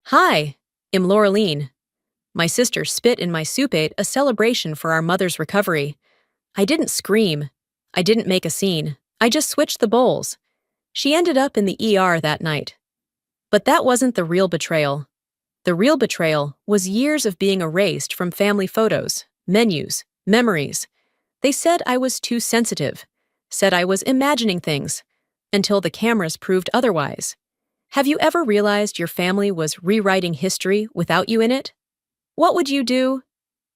Hi, I'm Laureline. My sister spit in my soup ate a celebration for our mother's recovery. I didn't scream. I didn't make a scene. I just switched the bowls. She ended up in the ER that night. But that wasn't the real betrayal. The real betrayal was years of being erased from family photos, menus, memories. They said I was too sensitive, said I was imagining things, until the cameras proved otherwise. Have you ever realized your family was rewriting history without you in it? What would you do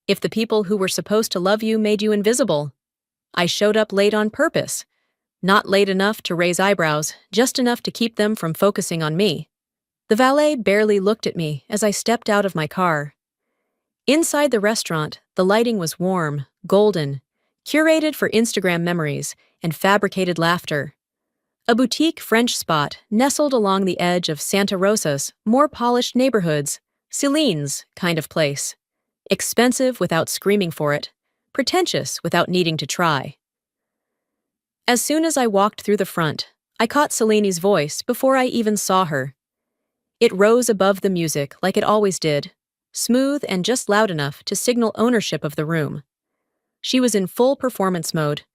if the people who were supposed to love you made you invisible? I showed up late on purpose. Not late enough to raise eyebrows, just enough to keep them from focusing on me. The valet barely looked at me as I stepped out of my car. Inside the restaurant, the lighting was warm, golden, curated for Instagram memories and fabricated laughter. A boutique French spot nestled along the edge of Santa Rosa's more polished neighborhoods, Celine's kind of place. Expensive without screaming for it, pretentious without needing to try. As soon as I walked through the front, I caught Celine's voice before I even saw her. It rose above the music like it always did, smooth and just loud enough to signal ownership of the room. She was in full performance mode,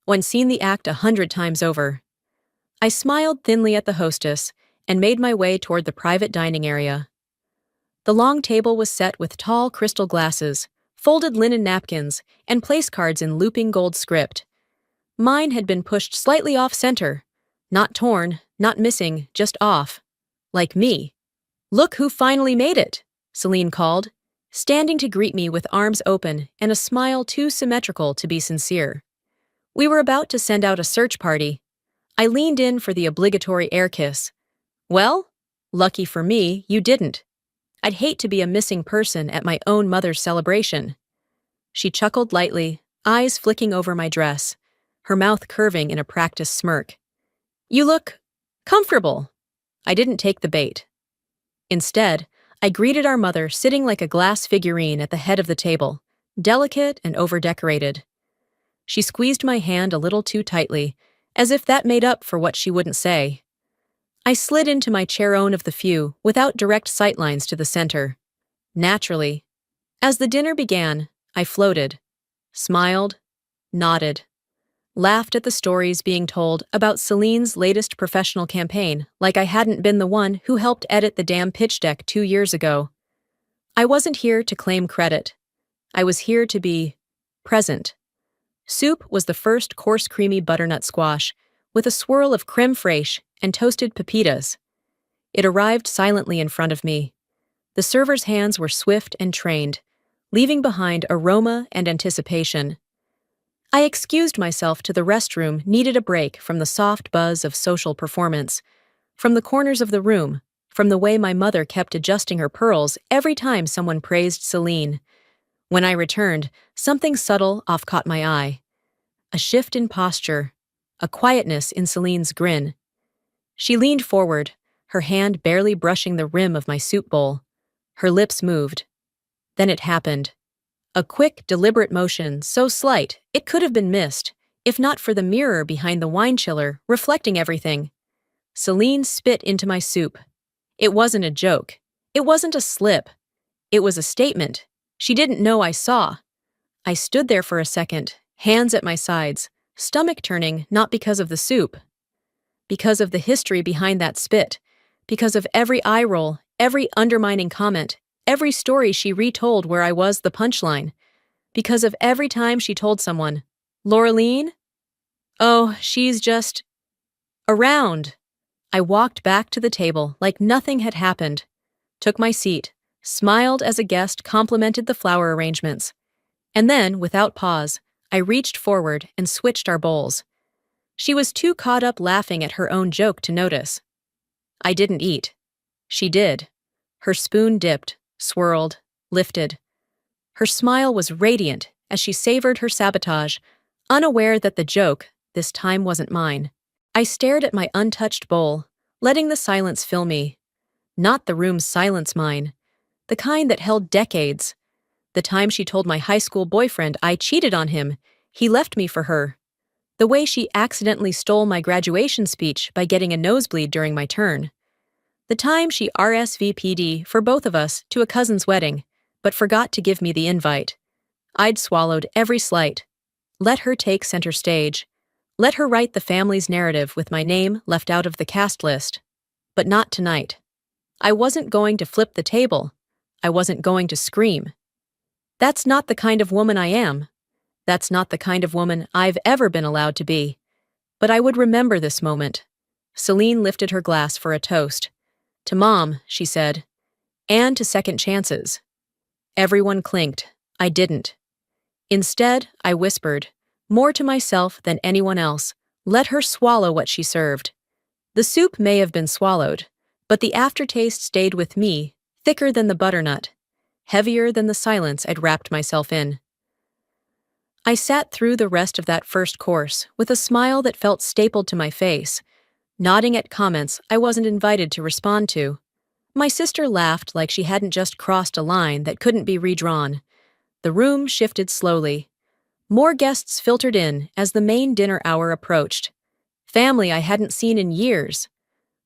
when seen the act 100 times over. I smiled thinly at the hostess and made my way toward the private dining area. The long table was set with tall crystal glasses, folded linen napkins, and place cards in looping gold script. Mine had been pushed slightly off-center. Not torn, not missing, just off. Like me. "Look who finally made it," Celine called, standing to greet me with arms open and a smile too symmetrical to be sincere. We were about to send out a search party. I leaned in for the obligatory air kiss. "Well, lucky for me, you didn't. I'd hate to be a missing person at my own mother's celebration." She chuckled lightly, eyes flicking over my dress, her mouth curving in a practiced smirk. "You look comfortable." I didn't take the bait. Instead, I greeted our mother sitting like a glass figurine at the head of the table, delicate and over-decorated. She squeezed my hand a little too tightly, as if that made up for what she wouldn't say. I slid into my chair-own of the few without direct sightlines to the center. Naturally. As the dinner began, I floated, smiled, nodded, laughed at the stories being told about Celine's latest professional campaign like I hadn't been the one who helped edit the damn pitch deck 2 years ago. I wasn't here to claim credit. I was here to be present. Soup was the first coarse creamy butternut squash, with a swirl of creme fraiche and toasted pepitas. It arrived silently in front of me. The server's hands were swift and trained, leaving behind aroma and anticipation. I excused myself to the restroom, needed a break from the soft buzz of social performance, from the corners of the room, from the way my mother kept adjusting her pearls every time someone praised Celine. When I returned, something subtle off-caught my eye. A shift in posture, a quietness in Celine's grin. She leaned forward, her hand barely brushing the rim of my soup bowl. Her lips moved. Then it happened. A quick, deliberate motion, so slight it could have been missed, if not for the mirror behind the wine chiller reflecting everything. Celine spit into my soup. It wasn't a joke. It wasn't a slip. It was a statement. She didn't know I saw. I stood there for a second, hands at my sides, stomach turning not because of the soup. Because of the history behind that spit. Because of every eye roll, every undermining comment, every story she retold where I was the punchline. Because of every time she told someone, "Laureline? Oh, she's just around." I walked back to the table like nothing had happened, took my seat, smiled as a guest complimented the flower arrangements. And then, without pause, I reached forward and switched our bowls. She was too caught up laughing at her own joke to notice. I didn't eat. She did. Her spoon dipped, swirled, lifted. Her smile was radiant as she savored her sabotage, unaware that the joke, this time, wasn't mine. I stared at my untouched bowl, letting the silence fill me. Not the room's silence mine. The kind that held decades. The time she told my high school boyfriend I cheated on him, he left me for her. The way she accidentally stole my graduation speech by getting a nosebleed during my turn. The time she RSVP'd for both of us to a cousin's wedding, but forgot to give me the invite. I'd swallowed every slight. Let her take center stage. Let her write the family's narrative with my name left out of the cast list. But not tonight. I wasn't going to flip the table. I wasn't going to scream. That's not the kind of woman I am. That's not the kind of woman I've ever been allowed to be. But I would remember this moment. Celine lifted her glass for a toast. To Mom, she said, and to second chances. Everyone clinked. I didn't. Instead, I whispered, more to myself than anyone else, let her swallow what she served. The soup may have been swallowed, but the aftertaste stayed with me, thicker than the butternut, heavier than the silence I'd wrapped myself in. I sat through the rest of that first course with a smile that felt stapled to my face, nodding at comments I wasn't invited to respond to. My sister laughed like she hadn't just crossed a line that couldn't be redrawn. The room shifted slowly. More guests filtered in as the main dinner hour approached. Family I hadn't seen in years.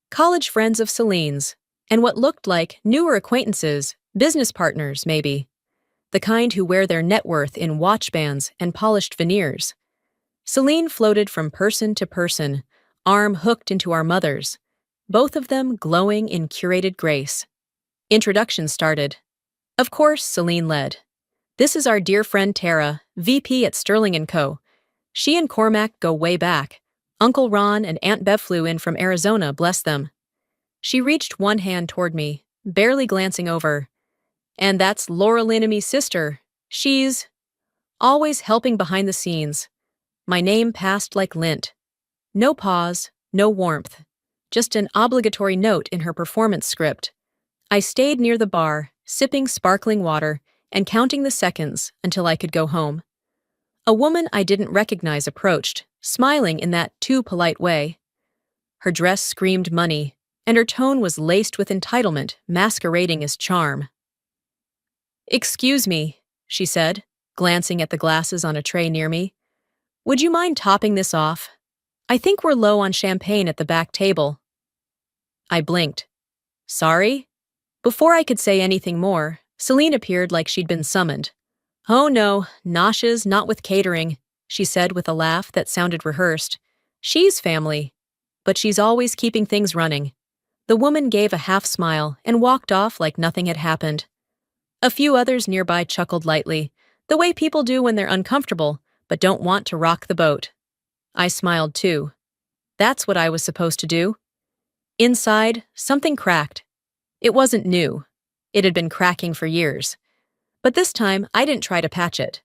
College friends of Celine's, and what looked like newer acquaintances, business partners maybe. The kind who wear their net worth in watch bands and polished veneers. Celine floated from person to person, arm hooked into our mother's, both of them glowing in curated grace. Introductions started. Of course, Celine led. This is our dear friend Tara, VP at Sterling & Co. She and Cormac go way back. Uncle Ron and Aunt Bev flew in from Arizona, bless them. She reached one hand toward me, barely glancing over. And that's Laura Linnamy's sister. She's always helping behind the scenes. My name passed like lint. No pause, no warmth. Just an obligatory note in her performance script. I stayed near the bar, sipping sparkling water and counting the seconds until I could go home. A woman I didn't recognize approached, smiling in that too polite way. Her dress screamed money, and her tone was laced with entitlement, masquerading as charm. "Excuse me," she said, glancing at the glasses on a tray near me. "Would you mind topping this off? I think we're low on champagne at the back table." I blinked. "Sorry?" Before I could say anything more, Celine appeared like she'd been summoned. "Oh no, noshes not with catering," she said with a laugh that sounded rehearsed. "She's family. But she's always keeping things running." The woman gave a half smile and walked off like nothing had happened. A few others nearby chuckled lightly, the way people do when they're uncomfortable but don't want to rock the boat. I smiled too. That's what I was supposed to do. Inside, something cracked. It wasn't new. It had been cracking for years. But this time, I didn't try to patch it.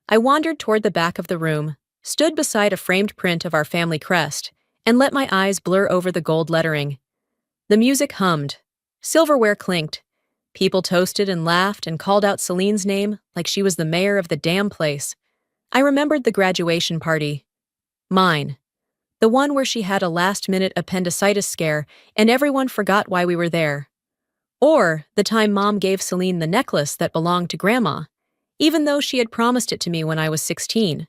I wandered toward the back of the room, stood beside a framed print of our family crest, and let my eyes blur over the gold lettering. The music hummed. Silverware clinked. People toasted and laughed and called out Celine's name like she was the mayor of the damn place. I remembered the graduation party. Mine. The one where she had a last-minute appendicitis scare and everyone forgot why we were there. Or the time Mom gave Celine the necklace that belonged to Grandma, even though she had promised it to me when I was 16.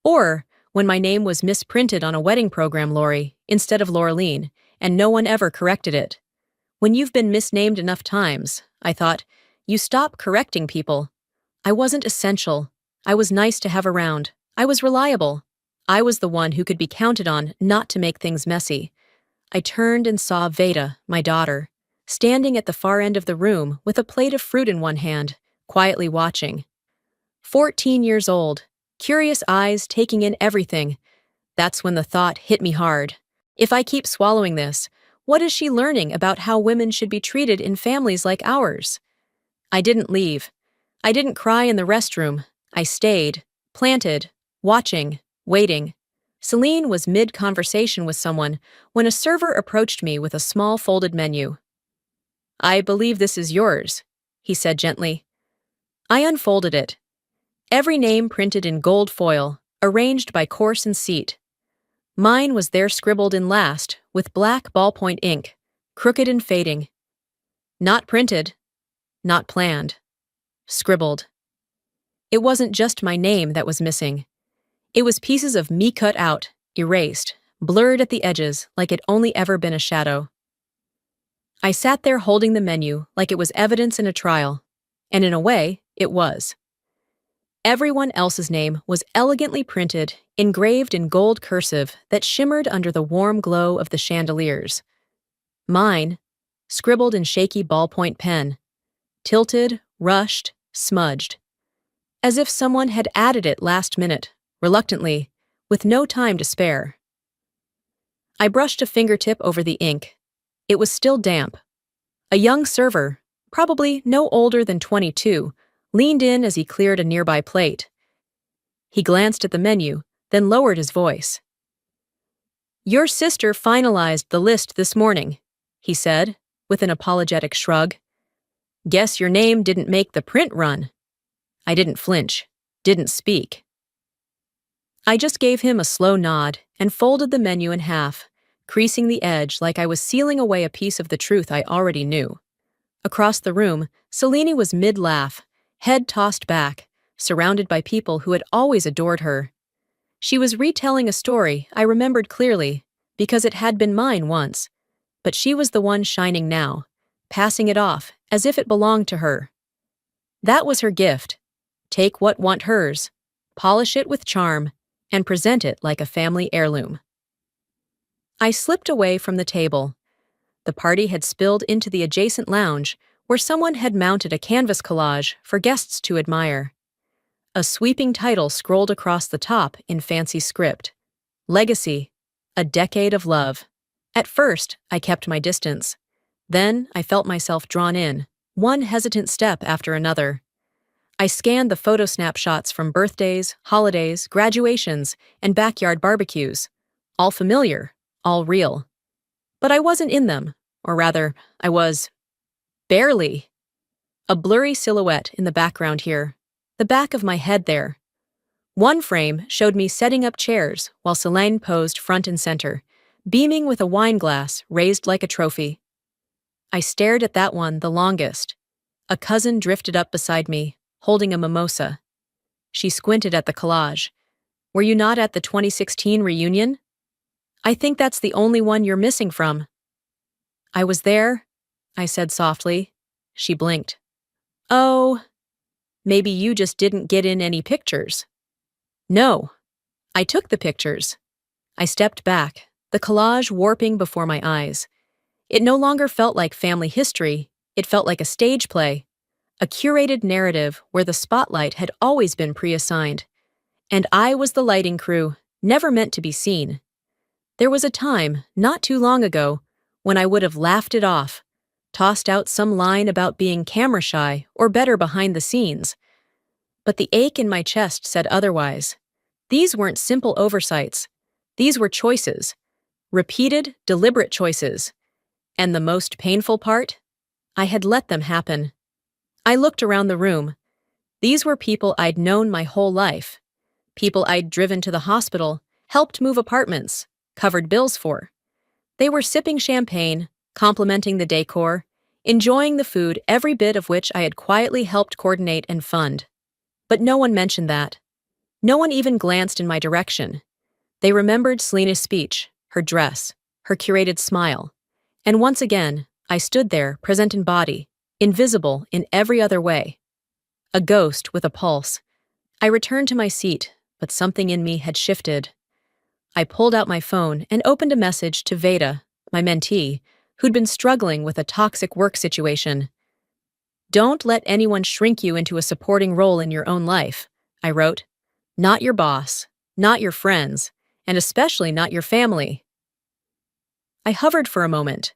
Or when my name was misprinted on a wedding program lorry instead of Laureline, and no one ever corrected it. When you've been misnamed enough times, I thought, you stop correcting people. I wasn't essential. I was nice to have around. I was reliable. I was the one who could be counted on not to make things messy. I turned and saw Veda, my daughter, standing at the far end of the room with a plate of fruit in one hand, quietly watching. 14 years old, curious eyes taking in everything. That's when the thought hit me hard. If I keep swallowing this, what is she learning about how women should be treated in families like ours? I didn't leave. I didn't cry in the restroom. I stayed, planted, watching, waiting. Celine was mid-conversation with someone when a server approached me with a small folded menu. "I believe this is yours," he said gently. I unfolded it. Every name printed in gold foil, arranged by course and seat. Mine was there scribbled in last, with black ballpoint ink, crooked and fading. Not printed, not planned. Scribbled. It wasn't just my name that was missing. It was pieces of me cut out, erased, blurred at the edges like it only ever been a shadow. I sat there holding the menu like it was evidence in a trial. And in a way, it was. Everyone else's name was elegantly printed, engraved in gold cursive that shimmered under the warm glow of the chandeliers. Mine, scribbled in shaky ballpoint pen, tilted, rushed, smudged. As if someone had added it last minute, reluctantly, with no time to spare. I brushed a fingertip over the ink. It was still damp. A young server, probably no older than 22, leaned in as he cleared a nearby plate. He glanced at the menu, then lowered his voice. "Your sister finalized the list this morning," he said, with an apologetic shrug. "Guess your name didn't make the print run." I didn't flinch, didn't speak. I just gave him a slow nod and folded the menu in half, creasing the edge like I was sealing away a piece of the truth I already knew. Across the room, Selene was mid-laugh, head tossed back, surrounded by people who had always adored her. She was retelling a story I remembered clearly, because it had been mine once, but she was the one shining now, passing it off as if it belonged to her. That was her gift. Take what want hers, polish it with charm, and present it like a family heirloom. I slipped away from the table. The party had spilled into the adjacent lounge, where someone had mounted a canvas collage for guests to admire. A sweeping title scrolled across the top in fancy script. Legacy, a decade of love. At first, I kept my distance. Then I felt myself drawn in, one hesitant step after another. I scanned the photo snapshots from birthdays, holidays, graduations, and backyard barbecues. All familiar, all real. But I wasn't in them, or rather, I was barely. A blurry silhouette in the background here, the back of my head there. One frame showed me setting up chairs while Selene posed front and center, beaming with a wine glass raised like a trophy. I stared at that one the longest. A cousin drifted up beside me, holding a mimosa. She squinted at the collage. "Were you not at the 2016 reunion?" "I think that's the only one you're missing from." "I was there," I said softly. She blinked. "Oh, maybe you just didn't get in any pictures." "No, I took the pictures." I stepped back, the collage warping before my eyes. It no longer felt like family history, it felt like a stage play, a curated narrative where the spotlight had always been pre-assigned. And I was the lighting crew, never meant to be seen. There was a time, not too long ago, when I would have laughed it off, tossed out some line about being camera shy or better behind the scenes. But the ache in my chest said otherwise. These weren't simple oversights. These were choices. Repeated, deliberate choices. And the most painful part? I had let them happen. I looked around the room. These were people I'd known my whole life. People I'd driven to the hospital, helped move apartments, covered bills for. They were sipping champagne, complimenting the decor, enjoying the food, every bit of which I had quietly helped coordinate and fund. But no one mentioned that. No one even glanced in my direction. They remembered Selena's speech, her dress, her curated smile. And once again, I stood there, present in body, invisible in every other way. A ghost with a pulse. I returned to my seat, but something in me had shifted. I pulled out my phone and opened a message to Veda, my mentee, who'd been struggling with a toxic work situation. "Don't let anyone shrink you into a supporting role in your own life," I wrote. "Not your boss, not your friends, and especially not your family." I hovered for a moment.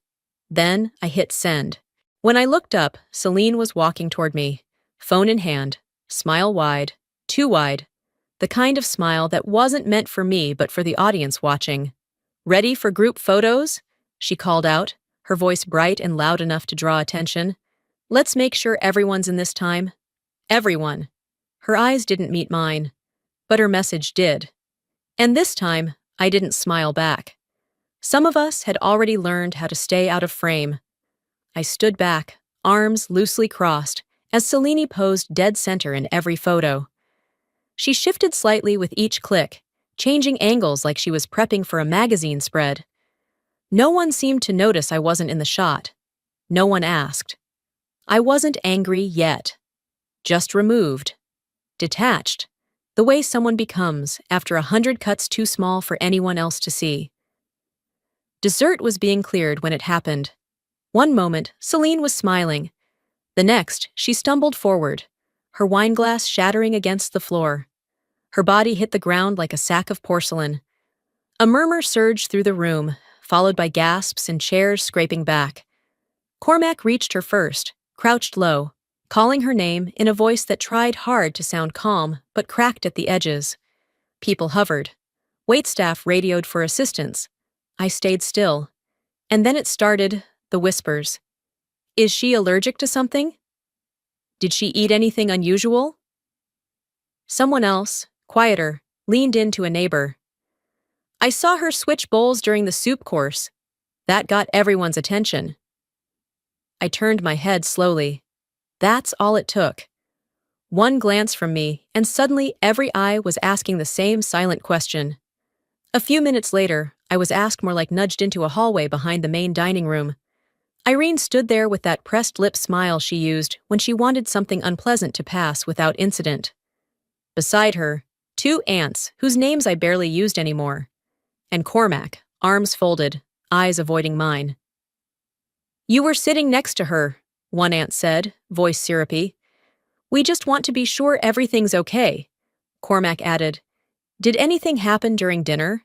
Then I hit send. When I looked up, Selene was walking toward me, phone in hand, smile wide, too wide, the kind of smile that wasn't meant for me but for the audience watching. "Ready for group photos?" she called out, her voice bright and loud enough to draw attention. "Let's make sure everyone's in this time." Everyone. Her eyes didn't meet mine, but her message did. And this time, I didn't smile back. Some of us had already learned how to stay out of frame. I stood back, arms loosely crossed, as Selene posed dead center in every photo. She shifted slightly with each click, changing angles like she was prepping for a magazine spread. No one seemed to notice I wasn't in the shot. No one asked. I wasn't angry yet. Just removed. Detached. The way someone becomes after 100 cuts too small for anyone else to see. Dessert was being cleared when it happened. One moment, Celine was smiling. The next, she stumbled forward, her wineglass shattering against the floor. Her body hit the ground like a sack of porcelain. A murmur surged through the room, followed by gasps and chairs scraping back. Cormac reached her first, crouched low, calling her name in a voice that tried hard to sound calm but cracked at the edges. People hovered. Waitstaff radioed for assistance. I stayed still. And then it started, the whispers. Is she allergic to something? Did she eat anything unusual? Someone else, quieter, leaned in to a neighbor. I saw her switch bowls during the soup course. That got everyone's attention. I turned my head slowly. That's all it took. One glance from me, and suddenly every eye was asking the same silent question. A few minutes later, I was asked, more like nudged into a hallway behind the main dining room. Irene stood there with that pressed lip smile she used when she wanted something unpleasant to pass without incident. Beside her, two aunts, whose names I barely used anymore. And Cormac, arms folded, eyes avoiding mine. You were sitting next to her, one aunt said, voice syrupy. We just want to be sure everything's okay. Cormac added, Did anything happen during dinner?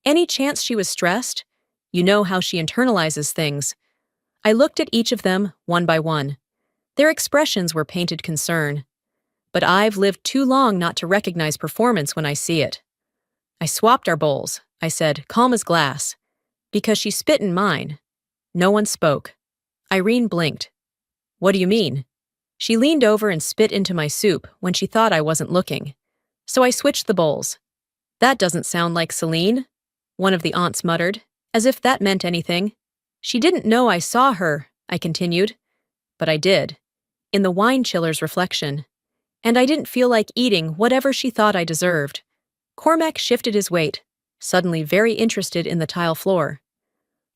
Any chance she was stressed? You know how she internalizes things. I looked at each of them, one by one. Their expressions were painted concern. But I've lived too long not to recognize performance when I see it. I swapped our bowls, I said, calm as glass. Because she spit in mine. No one spoke. Irene blinked. What do you mean? She leaned over and spit into my soup when she thought I wasn't looking. So I switched the bowls. That doesn't sound like Celine, one of the aunts muttered, as if that meant anything. She didn't know I saw her, I continued. But I did, in the wine chiller's reflection. And I didn't feel like eating whatever she thought I deserved. Cormac shifted his weight, suddenly very interested in the tile floor.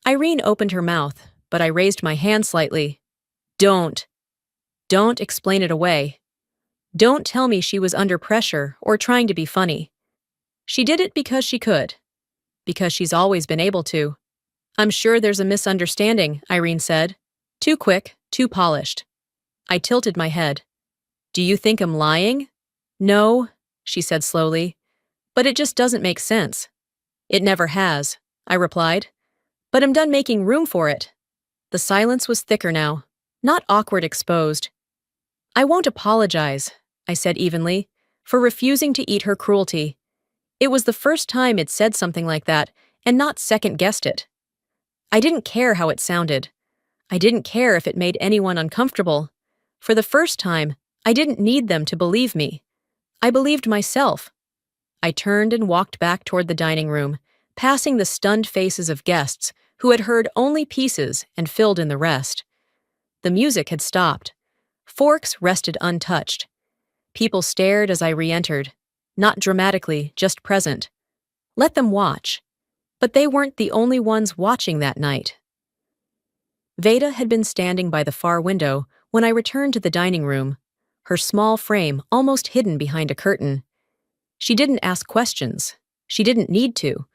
Irene opened her mouth, but I raised my hand slightly. Don't explain it away. Don't tell me she was under pressure or trying to be funny. She did it because she could. Because she's always been able to. I'm sure there's a misunderstanding, Irene said. Too quick, too polished. I tilted my head. Do you think I'm lying? No, she said slowly. But it just doesn't make sense. It never has, I replied. But I'm done making room for it. The silence was thicker now, not awkward exposed. I won't apologize, I said evenly, for refusing to eat her cruelty. It was the first time it said something like that and not second-guessed it. I didn't care how it sounded. I didn't care if it made anyone uncomfortable. For the first time, I didn't need them to believe me. I believed myself. I turned and walked back toward the dining room, passing the stunned faces of guests who had heard only pieces and filled in the rest. The music had stopped. Forks rested untouched. People stared as I re-entered, not dramatically, just present. Let them watch. But they weren't the only ones watching that night. Veda had been standing by the far window when I returned to the dining room, her small frame almost hidden behind a curtain. She didn't ask questions. She didn't need to.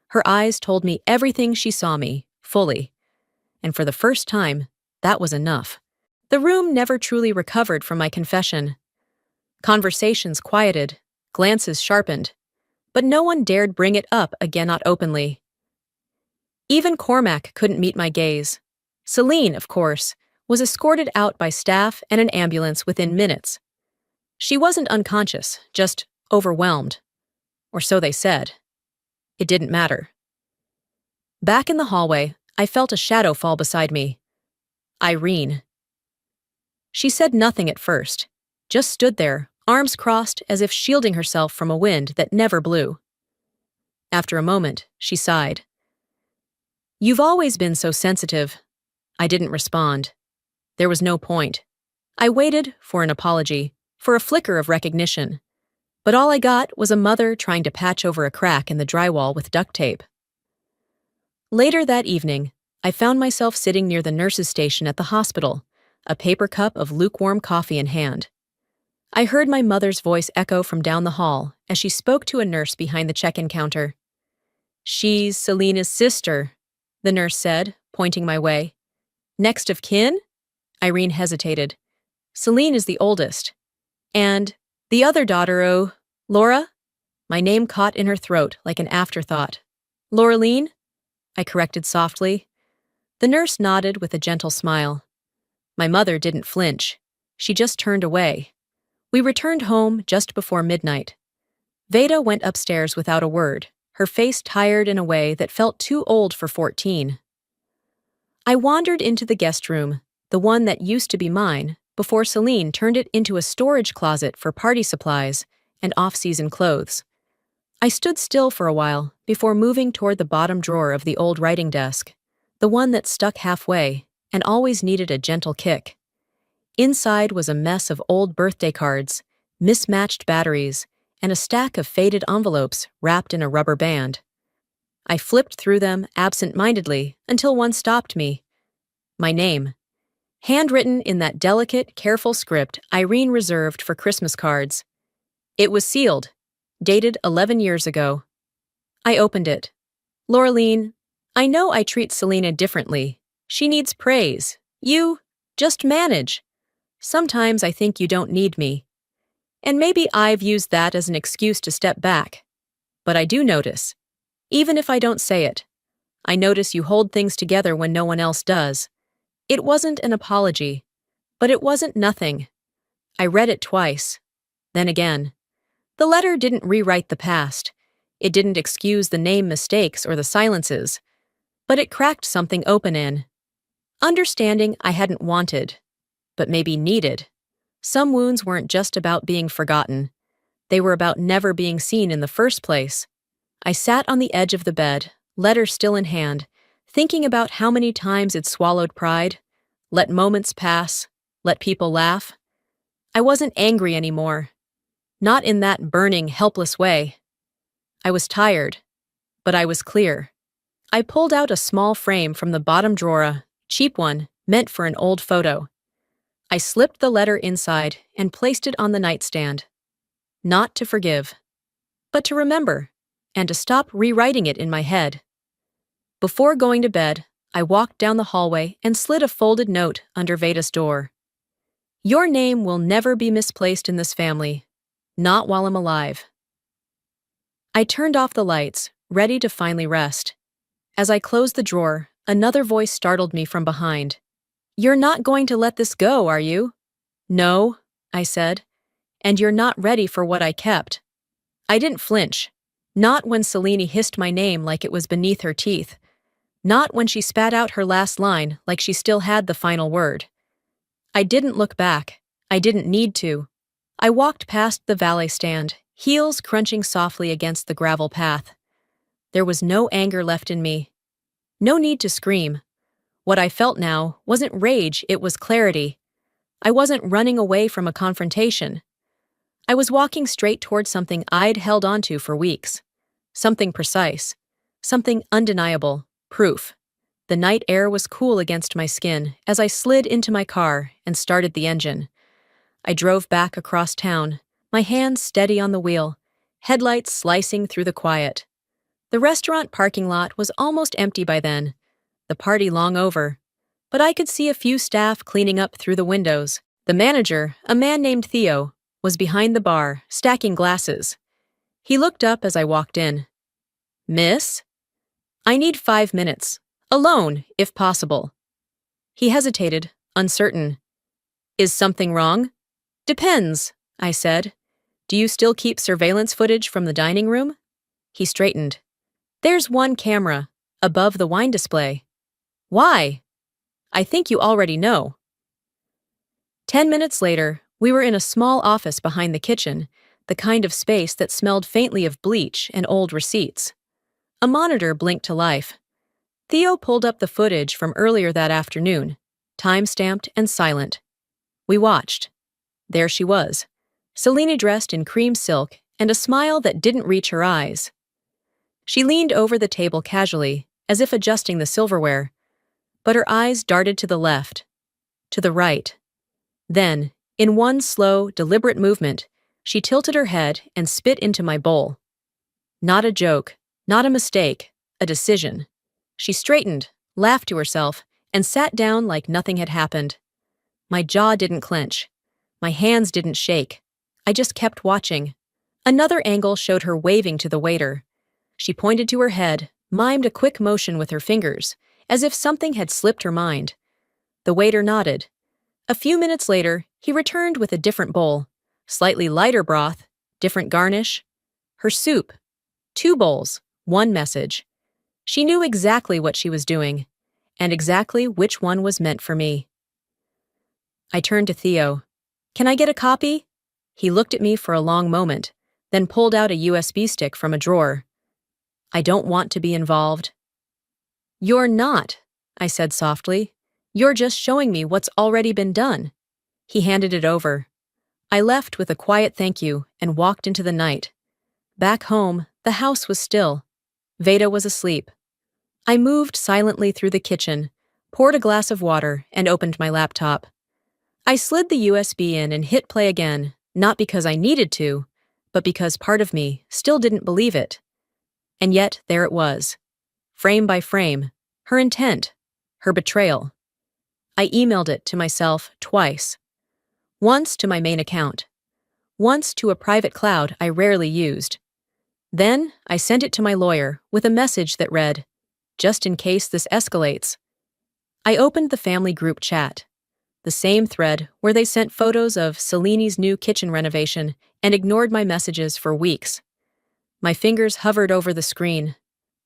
Her eyes told me everything she saw me, fully. And for the first time, that was enough. The room never truly recovered from my confession. Conversations quieted, glances sharpened, but no one dared bring it up again, not openly. Even Cormac couldn't meet my gaze. Celine, of course, was escorted out by staff and an ambulance within minutes. She wasn't unconscious, just overwhelmed. Or so they said. It didn't matter. Back in the hallway, I felt a shadow fall beside me. Irene. She said nothing at first, just stood there, arms crossed as if shielding herself from a wind that never blew. After a moment, she sighed. You've always been so sensitive. I didn't respond. There was no point. I waited for an apology, for a flicker of recognition. But all I got was a mother trying to patch over a crack in the drywall with duct tape. Later that evening, I found myself sitting near the nurse's station at the hospital, a paper cup of lukewarm coffee in hand. I heard my mother's voice echo from down the hall as she spoke to a nurse behind the check-in counter. "She's Selena's sister," the nurse said, pointing my way. "Next of kin?" Irene hesitated. "Selene is the oldest. And the other daughter, oh, Laura?" My name caught in her throat like an afterthought. "Laureline?" I corrected softly. The nurse nodded with a gentle smile. My mother didn't flinch. She just turned away. We returned home just before midnight. Veda went upstairs without a word, her face tired in a way that felt too old for 14. I wandered into the guest room, the one that used to be mine, before Selene turned it into a storage closet for party supplies and off-season clothes. I stood still for a while before moving toward the bottom drawer of the old writing desk, the one that stuck halfway and always needed a gentle kick. Inside was a mess of old birthday cards, mismatched batteries, and a stack of faded envelopes wrapped in a rubber band. I flipped through them absent-mindedly until one stopped me. My name. Handwritten in that delicate, careful script Irene reserved for Christmas cards. It was sealed, dated 11 years ago. I opened it. "Laureline, I know I treat Selena differently. She needs praise. You just manage. Sometimes I think you don't need me. And maybe I've used that as an excuse to step back. But I do notice. Even if I don't say it, I notice you hold things together when no one else does." It wasn't an apology, but it wasn't nothing. I read it twice, then again. The letter didn't rewrite the past. It didn't excuse the name mistakes or the silences, but it cracked something open in. Understanding I hadn't wanted, but maybe needed. Some wounds weren't just about being forgotten. They were about never being seen in the first place. I sat on the edge of the bed, letter still in hand, thinking about how many times it swallowed pride, let moments pass, let people laugh. I wasn't angry anymore. Not in that burning, helpless way. I was tired, but I was clear. I pulled out a small frame from the bottom drawer, cheap one, meant for an old photo. I slipped the letter inside and placed it on the nightstand. Not to forgive, but to remember, and to stop rewriting it in my head. Before going to bed, I walked down the hallway and slid a folded note under Veda's door. "Your name will never be misplaced in this family, not while I'm alive." I turned off the lights, ready to finally rest. As I closed the drawer, another voice startled me from behind. "You're not going to let this go, are you?" "No," I said. "And you're not ready for what I kept." I didn't flinch. Not when Selene hissed my name like it was beneath her teeth. Not when she spat out her last line like she still had the final word. I didn't look back. I didn't need to. I walked past the valet stand, heels crunching softly against the gravel path. There was no anger left in me. No need to scream. What I felt now wasn't rage, it was clarity. I wasn't running away from a confrontation. I was walking straight toward something I'd held onto for weeks. Something precise. Something undeniable. Proof. The night air was cool against my skin as I slid into my car and started the engine. I drove back across town, my hands steady on the wheel, headlights slicing through the quiet. The restaurant parking lot was almost empty by then, the party long over, but I could see a few staff cleaning up through the windows. The manager, a man named Theo, was behind the bar, stacking glasses. He looked up as I walked in. "Miss? I need 5 minutes. Alone, if possible." He hesitated, uncertain. "Is something wrong?" "Depends," I said. "Do you still keep surveillance footage from the dining room?" He straightened. "There's one camera, above the wine display." "Why?" "I think you already know." 10 minutes later, we were in a small office behind the kitchen, the kind of space that smelled faintly of bleach and old receipts. A monitor blinked to life. Theo pulled up the footage from earlier that afternoon, time-stamped and silent. We watched. There she was, Selena dressed in cream silk and a smile that didn't reach her eyes. She leaned over the table casually, as if adjusting the silverware. but her eyes darted to the left, to the right. Then, in one slow, deliberate movement, she tilted her head and spit into my bowl. Not a joke, not a mistake, a decision. She straightened, laughed to herself, and sat down like nothing had happened. My jaw didn't clench. My hands didn't shake. I just kept watching. Another angle showed her waving to the waiter. She pointed to her head, mimed a quick motion with her fingers, as if something had slipped her mind. The waiter nodded. A few minutes later, he returned with a different bowl. Slightly lighter broth, different garnish. Her soup. 2 bowls, 1 message. She knew exactly what she was doing, and exactly which one was meant for me. I turned to Theo. "Can I get a copy?" He looked at me for a long moment, then pulled out a USB stick from a drawer. "I don't want to be involved." "You're not," I said softly. "You're just showing me what's already been done." He handed it over. I left with a quiet thank you and walked into the night. Back home, the house was still. Veda was asleep. I moved silently through the kitchen, poured a glass of water, and opened my laptop. I slid the USB in and hit play again, not because I needed to, but because part of me still didn't believe it. And yet, there it was. Frame by frame, her intent, her betrayal. I emailed it to myself twice. Once to my main account. Once to a private cloud I rarely used. Then, I sent it to my lawyer with a message that read, "Just in case this escalates." I opened the family group chat. The same thread where they sent photos of Selini's new kitchen renovation and ignored my messages for weeks. My fingers hovered over the screen.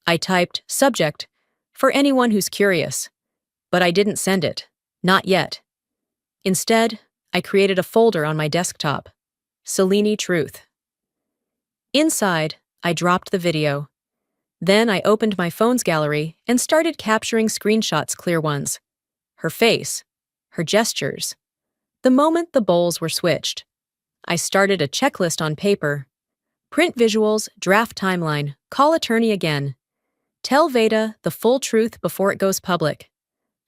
I typed, "Subject," for anyone who's curious. But I didn't send it. Not yet. Instead, I created a folder on my desktop. Selini Truth. Inside, I dropped the video. Then I opened my phone's gallery and started capturing screenshots, clear ones. Her face. Her gestures. The moment the bowls were switched. I started a checklist on paper. Print visuals, draft timeline, call attorney again. Tell Veda the full truth before it goes public.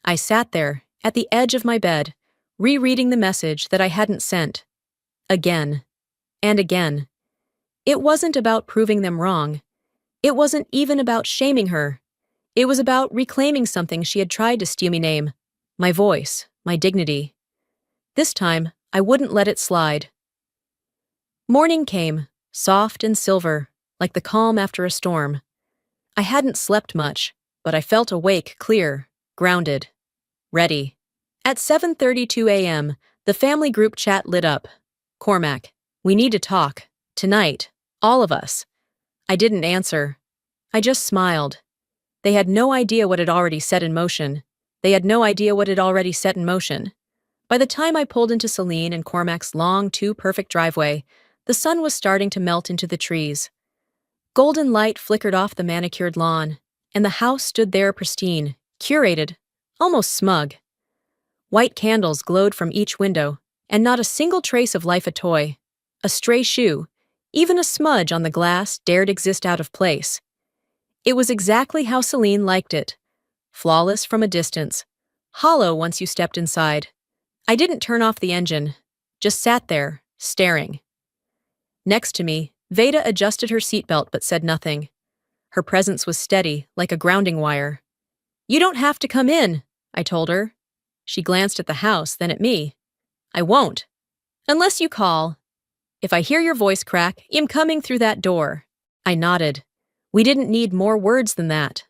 I sat there, at the edge of my bed, rereading the message that I hadn't sent. Again. And again. It wasn't about proving them wrong. It wasn't even about shaming her. It was about reclaiming something she had tried to steal me name. My voice, my dignity. This time, I wouldn't let it slide. Morning came, soft and silver, like the calm after a storm. I hadn't slept much, but I felt awake, clear, grounded, ready. At 7:32 a.m., the family group chat lit up. "Cormac, we need to talk. Tonight. All of us." I didn't answer. I just smiled. They had no idea what had already set in motion. They had no idea what had already set in motion. By the time I pulled into Celine and Cormac's long, too-perfect driveway, the sun was starting to melt into the trees. Golden light flickered off the manicured lawn, and the house stood there pristine, curated, almost smug. White candles glowed from each window, and not a single trace of life a toy, a stray shoe, even a smudge on the glass dared exist out of place. It was exactly how Celine liked it. Flawless from a distance, hollow once you stepped inside. I didn't turn off the engine, just sat there, staring. Next to me, Veda adjusted her seatbelt but said nothing. Her presence was steady, like a grounding wire. "You don't have to come in," I told her. She glanced at the house, then at me. "I won't. Unless you call. If I hear your voice crack, I'm coming through that door." I nodded. We didn't need more words than that.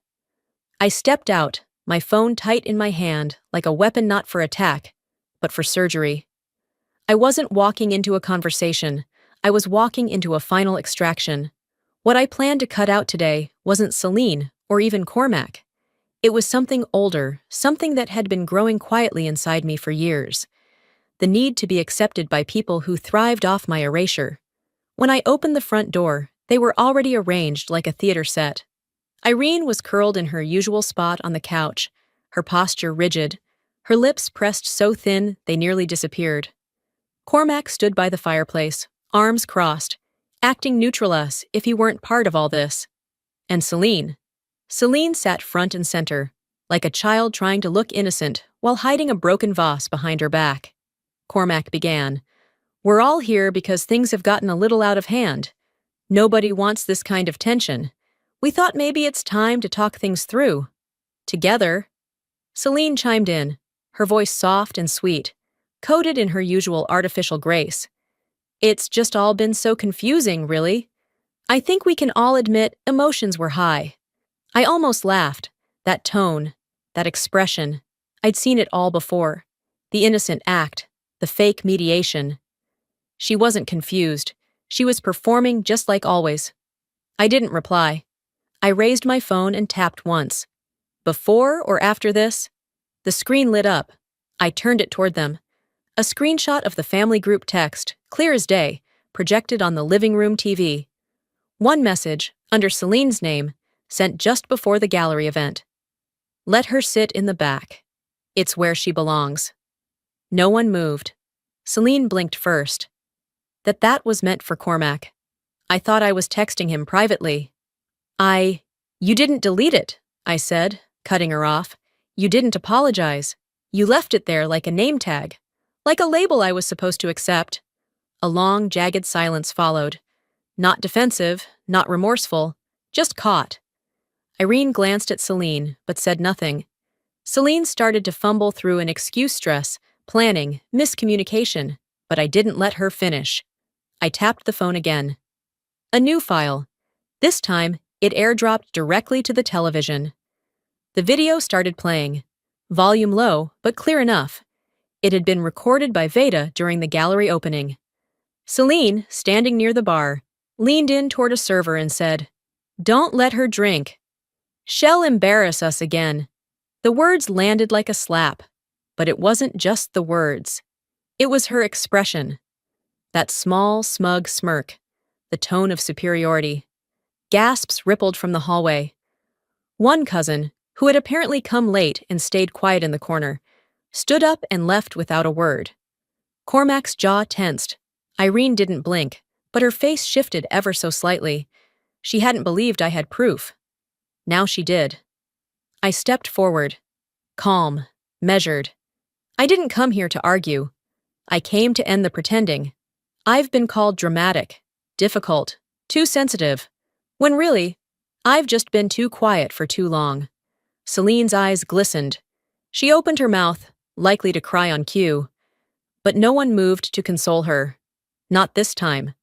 I stepped out, my phone tight in my hand, like a weapon not for attack, but for surgery. I wasn't walking into a conversation. I was walking into a final extraction. What I planned to cut out today wasn't Celine or even Cormac. It was something older, something that had been growing quietly inside me for years. The need to be accepted by people who thrived off my erasure. When I opened the front door, they were already arranged like a theater set. Irene was curled in her usual spot on the couch, her posture rigid, her lips pressed so thin they nearly disappeared. Cormac stood by the fireplace, arms crossed, acting neutral as if he weren't part of all this. And Celine. Celine sat front and center, like a child trying to look innocent while hiding a broken vase behind her back. Cormac began. We're all here because things have gotten a little out of hand. Nobody wants this kind of tension. We thought maybe it's time to talk things through. Together. Celine chimed in, her voice soft and sweet, coated in her usual artificial grace. It's just all been so confusing, really. I think we can all admit emotions were high. I almost laughed. That tone, that expression. I'd seen it all before. The innocent act, the fake mediation. She wasn't confused. She was performing just like always. I didn't reply. I raised my phone and tapped once. Before or after this? The screen lit up. I turned it toward them. A screenshot of the family group text, clear as day, projected on the living room TV. One message, under Celine's name, sent just before the gallery event. Let her sit in the back. It's where she belongs. No one moved. Celine blinked first. That was meant for Cormac. I thought I was texting him privately. You didn't delete it, I said, cutting her off. You didn't apologize. You left it there like a name tag, like a label I was supposed to accept. A long, jagged silence followed. Not defensive, not remorseful, just caught. Irene glanced at Celine, but said nothing. Celine started to fumble through an excuse stress, planning, miscommunication, but I didn't let her finish. I tapped the phone again. A new file. This time, it airdropped directly to the television. The video started playing. Volume low, but clear enough. It had been recorded by Veda during the gallery opening. Celine, standing near the bar, leaned in toward a server and said, "Don't let her drink. She'll embarrass us again." The words landed like a slap, but it wasn't just the words. It was her expression. That small, smug smirk, the tone of superiority. Gasps rippled from the hallway. One cousin, who had apparently come late and stayed quiet in the corner, stood up and left without a word. Cormac's jaw tensed. Irene didn't blink, but her face shifted ever so slightly. She hadn't believed I had proof. Now she did. I stepped forward. Calm, measured. I didn't come here to argue. I came to end the pretending. I've been called dramatic, difficult, too sensitive, when really, I've just been too quiet for too long. Celine's eyes glistened. She opened her mouth, likely to cry on cue. But no one moved to console her. Not this time.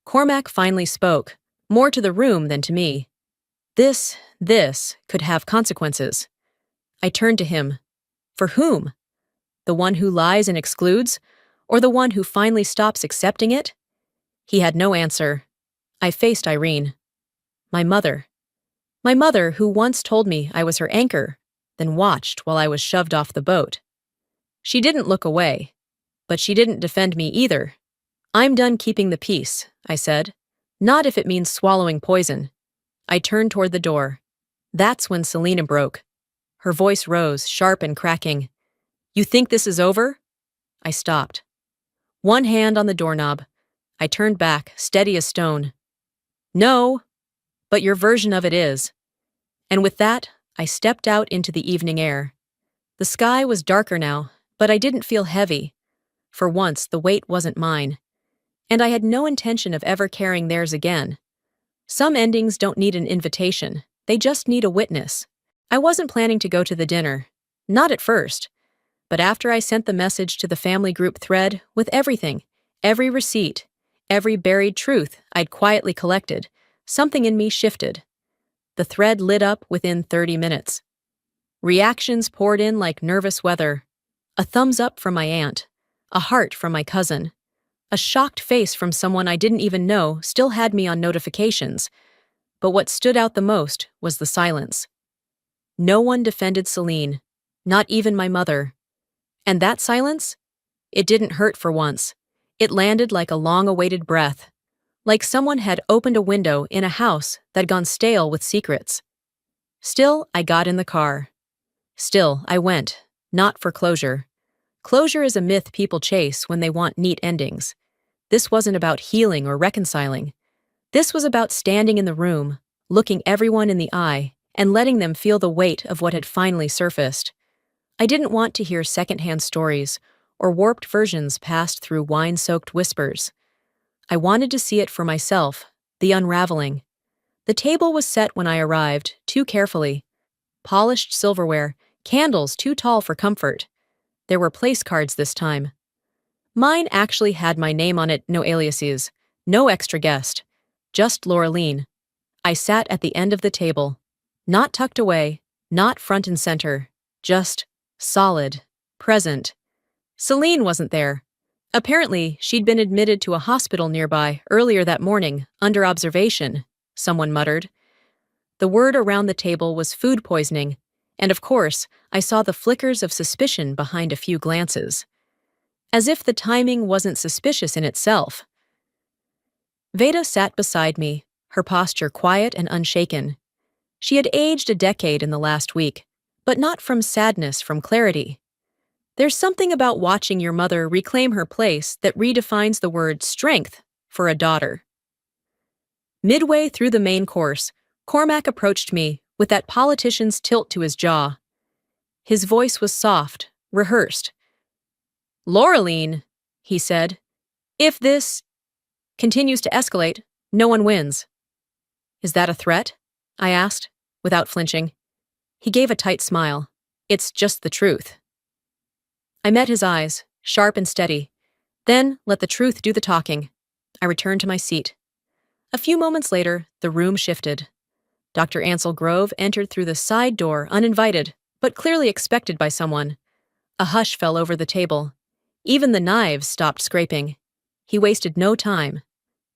Cormac finally spoke, more to the room than to me. This could have consequences. I turned to him. For whom? The one who lies and excludes, or the one who finally stops accepting it? He had no answer. I faced Irene. My mother. My mother, who once told me I was her anchor, then watched while I was shoved off the boat. She didn't look away, but she didn't defend me either. I'm done keeping the peace, I said. Not if it means swallowing poison. I turned toward the door. That's when Selena broke. Her voice rose, sharp and cracking. You think this is over? I stopped. One hand on the doorknob. I turned back, steady as stone. No, but your version of it is. And with that, I stepped out into the evening air. The sky was darker now, but I didn't feel heavy. For once, the weight wasn't mine. And I had no intention of ever carrying theirs again. Some endings don't need an invitation. They just need a witness. I wasn't planning to go to the dinner. Not at first. But after I sent the message to the family group thread with everything, every receipt, every buried truth I'd quietly collected, something in me shifted. The thread lit up within 30 minutes. Reactions poured in like nervous weather. A thumbs up from my aunt, a heart from my cousin. A shocked face from someone I didn't even know still had me on notifications. But what stood out the most was the silence. No one defended Celine, not even my mother. And that silence? It didn't hurt for once. It landed like a long-awaited breath, like someone had opened a window in a house that'd gone stale with secrets. Still, I got in the car. Still, I went, not for closure. Closure is a myth people chase when they want neat endings. This wasn't about healing or reconciling. This was about standing in the room, looking everyone in the eye, and letting them feel the weight of what had finally surfaced. I didn't want to hear secondhand stories or warped versions passed through wine-soaked whispers. I wanted to see it for myself, the unraveling. The table was set when I arrived, too carefully. Polished silverware, candles too tall for comfort. There were place cards this time. Mine actually had my name on it, no aliases, no extra guest. Just Laureline. I sat at the end of the table. Not tucked away, not front and center. Just solid, present. Celine wasn't there. Apparently, she'd been admitted to a hospital nearby earlier that morning, under observation, someone muttered. The word around the table was food poisoning, and of course, I saw the flickers of suspicion behind a few glances. As if the timing wasn't suspicious in itself. Veda sat beside me, her posture quiet and unshaken. She had aged a decade in the last week, but not from sadness, from clarity. There's something about watching your mother reclaim her place that redefines the word strength for a daughter. Midway through the main course, Cormac approached me with that politician's tilt to his jaw. His voice was soft, rehearsed. "Laureline," he said, "if this continues to escalate, no one wins." "Is that a threat?" I asked, without flinching. He gave a tight smile. "It's just the truth." I met his eyes, sharp and steady. Then let the truth do the talking. I returned to my seat. A few moments later, the room shifted. Dr. Ansel Grove entered through the side door uninvited, but clearly expected by someone. A hush fell over the table. Even the knives stopped scraping. He wasted no time.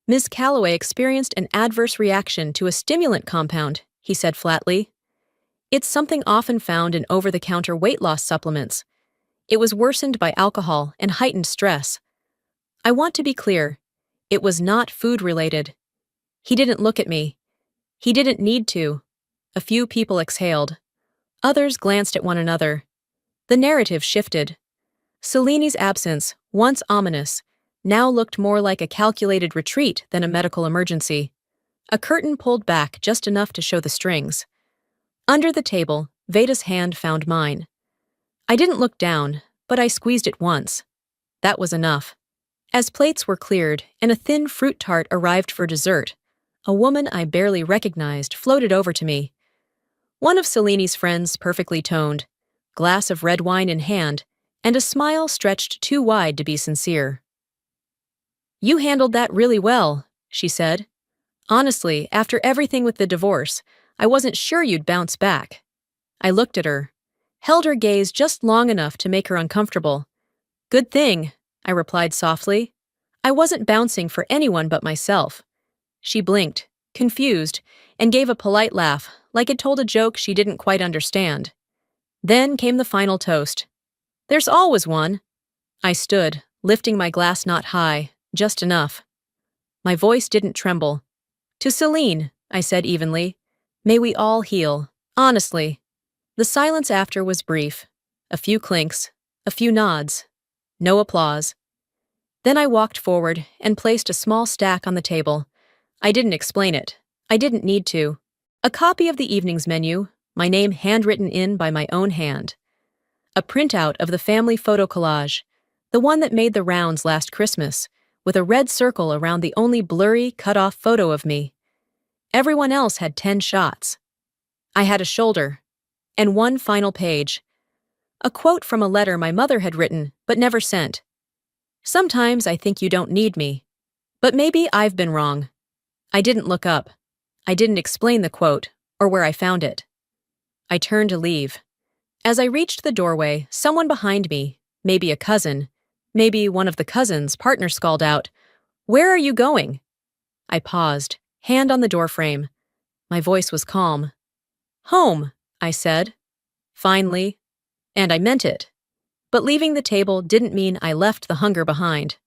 "Ms. Calloway experienced an adverse reaction to a stimulant compound," he said flatly. "It's something often found in over-the-counter weight loss supplements. It was worsened by alcohol and heightened stress. I want to be clear. It was not food-related." He didn't look at me. He didn't need to. A few people exhaled. Others glanced at one another. The narrative shifted. Celine's absence, once ominous, now looked more like a calculated retreat than a medical emergency. A curtain pulled back just enough to show the strings. Under the table, Veda's hand found mine. I didn't look down, but I squeezed it once. That was enough. As plates were cleared and a thin fruit tart arrived for dessert, a woman I barely recognized floated over to me. One of Celine's friends, perfectly toned, glass of red wine in hand, and a smile stretched too wide to be sincere. "You handled that really well," she said. "Honestly, after everything with the divorce, I wasn't sure you'd bounce back." I looked at her, held her gaze just long enough to make her uncomfortable. "Good thing," I replied softly. "I wasn't bouncing for anyone but myself." She blinked, confused, and gave a polite laugh, like it told a joke she didn't quite understand. Then came the final toast. "There's always one." I stood, lifting my glass not high, just enough. My voice didn't tremble. "To Celine," I said evenly. "May we all heal, honestly." The silence after was brief. A few clinks, a few nods. No applause. Then I walked forward and placed a small stack on the table. I didn't explain it. I didn't need to. A copy of the evening's menu, my name handwritten in by my own hand. A printout of the family photo collage, the one that made the rounds last Christmas, with a red circle around the only blurry, cut-off photo of me. Everyone else had 10 shots. I had a shoulder. And one final page. A quote from a letter my mother had written, but never sent. "Sometimes I think you don't need me. But maybe I've been wrong." I didn't look up. I didn't explain the quote, or where I found it. I turned to leave. As I reached the doorway, someone behind me, maybe a cousin, maybe one of the cousins' partner called out, "Where are you going?" I paused, hand on the doorframe. My voice was calm. "Home," I said. Finally. And I meant it. But leaving the table didn't mean I left the hunger behind.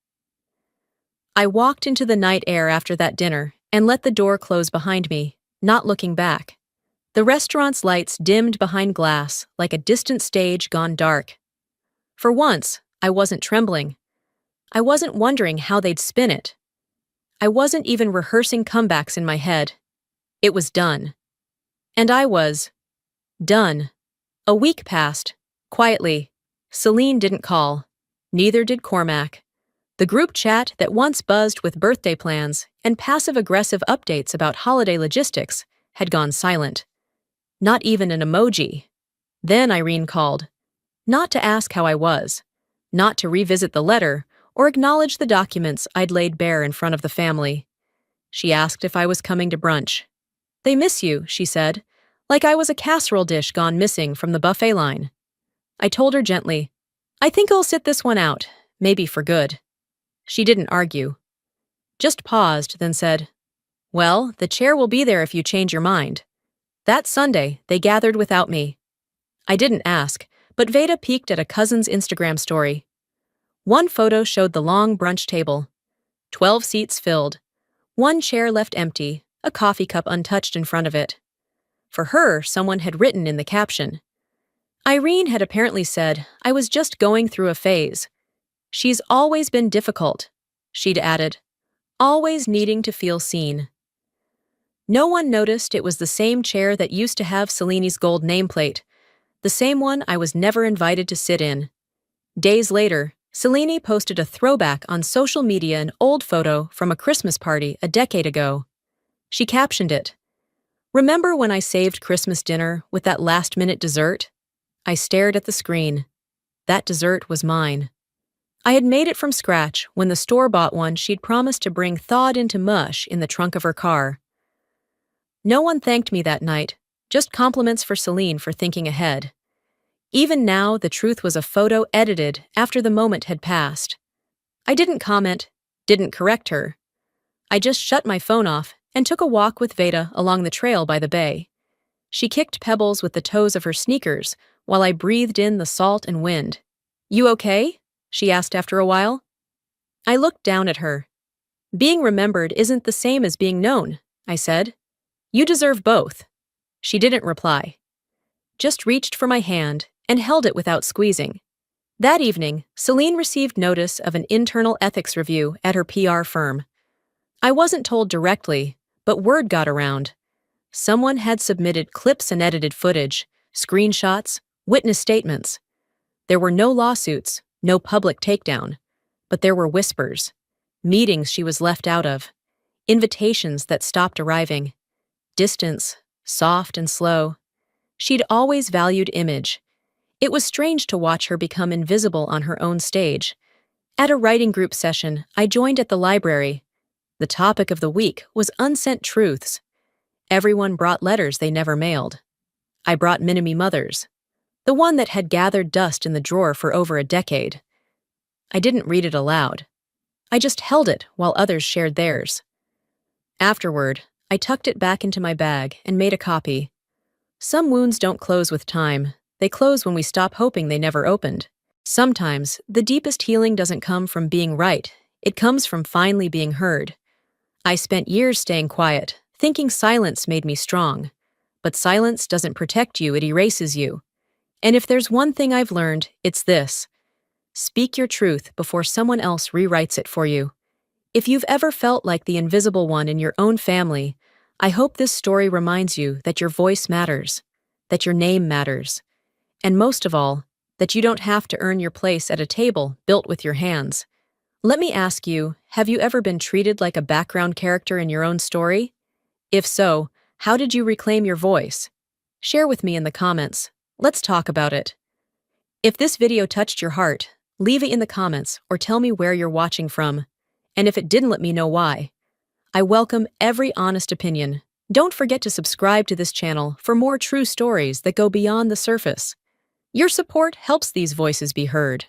I walked into the night air after that dinner and let the door close behind me, not looking back. The restaurant's lights dimmed behind glass like a distant stage gone dark. For once, I wasn't trembling. I wasn't wondering how they'd spin it. I wasn't even rehearsing comebacks in my head. It was done. And I was done. A week passed. Quietly. Celine didn't call. Neither did Cormac. The group chat that once buzzed with birthday plans and passive-aggressive updates about holiday logistics had gone silent. Not even an emoji. Then Irene called. Not to ask how I was. Not to revisit the letter or acknowledge the documents I'd laid bare in front of the family. She asked if I was coming to brunch. "They miss you," she said, like I was a casserole dish gone missing from the buffet line. I told her gently, "I think I'll sit this one out, maybe for good." She didn't argue. Just paused, then said, "Well, the chair will be there if you change your mind." That Sunday, they gathered without me. I didn't ask, but Veda peeked at a cousin's Instagram story. One photo showed the long brunch table. 12 seats filled. One chair left empty, a coffee cup untouched in front of it. For her, someone had written in the caption. Irene had apparently said, "I was just going through a phase. She's always been difficult," she'd added, "always needing to feel seen." No one noticed it was the same chair that used to have Celine's gold nameplate, the same one I was never invited to sit in. Days later, Celine posted a throwback on social media, an old photo from a Christmas party a decade ago. She captioned it, "Remember when I saved Christmas dinner with that last-minute dessert?" I stared at the screen. That dessert was mine. I had made it from scratch when the store bought one she'd promised to bring thawed into mush in the trunk of her car. No one thanked me that night, just compliments for Celine for thinking ahead. Even now, the truth was a photo edited after the moment had passed. I didn't comment, didn't correct her. I just shut my phone off and took a walk with Veda along the trail by the bay. She kicked pebbles with the toes of her sneakers while I breathed in the salt and wind. "You okay?" she asked after a while. I looked down at her. "Being remembered isn't the same as being known," I said. "You deserve both." She didn't reply. Just reached for my hand and held it without squeezing. That evening, Celine received notice of an internal ethics review at her PR firm. I wasn't told directly, but word got around. Someone had submitted clips and edited footage, screenshots, witness statements. There were no lawsuits, no public takedown, but there were whispers, meetings she was left out of, invitations that stopped arriving, distance, soft and slow. She'd always valued image. It was strange to watch her become invisible on her own stage. At a writing group session I joined at the library, the topic of the week was unsent truths. Everyone brought letters they never mailed. I brought Minimi Mother's, the one that had gathered dust in the drawer for over a decade. I didn't read it aloud. I just held it while others shared theirs. Afterward, I tucked it back into my bag and made a copy. Some wounds don't close with time. They close when we stop hoping they never opened. Sometimes, the deepest healing doesn't come from being right. It comes from finally being heard. I spent years staying quiet, thinking silence made me strong. But silence doesn't protect you, it erases you. And if there's one thing I've learned, it's this. Speak your truth before someone else rewrites it for you. If you've ever felt like the invisible one in your own family, I hope this story reminds you that your voice matters, that your name matters, and most of all, that you don't have to earn your place at a table built with your hands. Let me ask you, have you ever been treated like a background character in your own story? If so, how did you reclaim your voice? Share with me in the comments. Let's talk about it. If this video touched your heart, leave it in the comments or tell me where you're watching from. And if it didn't, let me know why. I welcome every honest opinion. Don't forget to subscribe to this channel for more true stories that go beyond the surface. Your support helps these voices be heard.